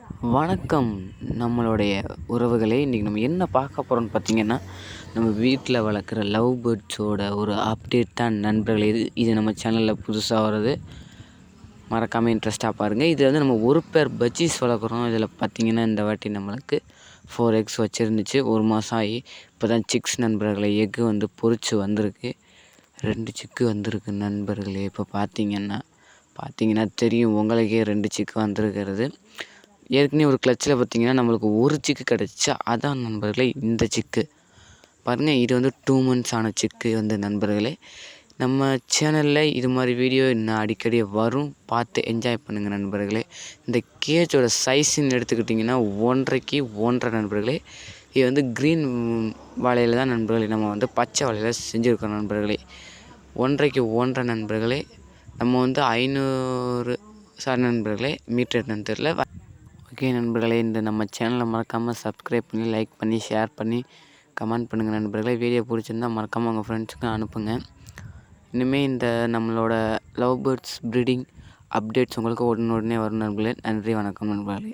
வணக்கம் நம்மளுடைய உறவுகளே. இன்றைக்கி நம்ம என்ன பார்க்க போகிறோம்னு பார்த்திங்கன்னா, நம்ம வீட்டில் வளர்க்குற லவ் பேர்ட்ஸோட ஒரு அப்டேட் தான் நண்பர்களே. இது நம்ம சேனலில் புதுசாக வர்றது. மறக்காமல் இன்ட்ரெஸ்ட்டாக பாருங்கள். இது வந்து நம்ம ஒரு பேர் பஜ்ஜீஸ் வளர்க்குறோம். இதில் பார்த்திங்கன்னா இந்த வாட்டி நம்மளுக்கு 4 eggs வச்சுருந்துச்சு. 1 மாதம் ஆகி இப்போ தான் சிக்ஸ் நண்பர்களே. எக்கு வந்து பொரிச்சு வந்திருக்கு. 2 சிக்கு வந்திருக்கு நண்பர்களே. இப்போ பார்த்திங்கன்னா தெரியும் உங்களுக்கே 2 சிக்கு வந்திருக்கிறது. ஏற்கனவே ஒரு கிளச்சில் பார்த்திங்கன்னா நம்மளுக்கு ஒரு சிக்கு கிடச்சிச்சு. அதான் நண்பர்களே இந்த சிக்கு பாருங்கள். இது வந்து 2 months ஆன சிக்கு வந்து நண்பர்களே. நம்ம சேனலில் இது மாதிரி வீடியோ இன்னும் அடிக்கடி வரும். பார்த்து என்ஜாய் பண்ணுங்கள் நண்பர்களே. இந்த கேஜோட சைஸுன்னு எடுத்துக்கிட்டிங்கன்னா 1.5க்கு 1.5 நண்பர்களே. இது வந்து க்ரீன் வாழையில் தான் நண்பர்களே, நம்ம வந்து பச்சை வாழையில் செஞ்சுருக்கோம் நண்பர்களே. 1.5க்கு 1.5 நண்பர்களே. நம்ம வந்து 500 நண்பர்களே, மீட்டர் என்னன்னு தெரில. ஓகே நண்பர்களே, இந்த நம்ம சேனலை மறக்காமல் சப்ஸ்கிரைப் பண்ணி, லைக் பண்ணி, ஷேர் பண்ணி, கமெண்ட் பண்ணுங்கள் நண்பர்களே. வீடியோ பிடிச்சிருந்தால் மறக்காமல் உங்கள் ஃப்ரெண்ட்ஸுக்கும் அனுப்புங்க. இனிமேல் இந்த நம்மளோட லவ் பேர்ட்ஸ் ப்ரீடிங் அப்டேட்ஸ் உங்களுக்கு உடனே வரும் நண்பர்களே. நன்றி, வணக்கம் நண்பர்களே.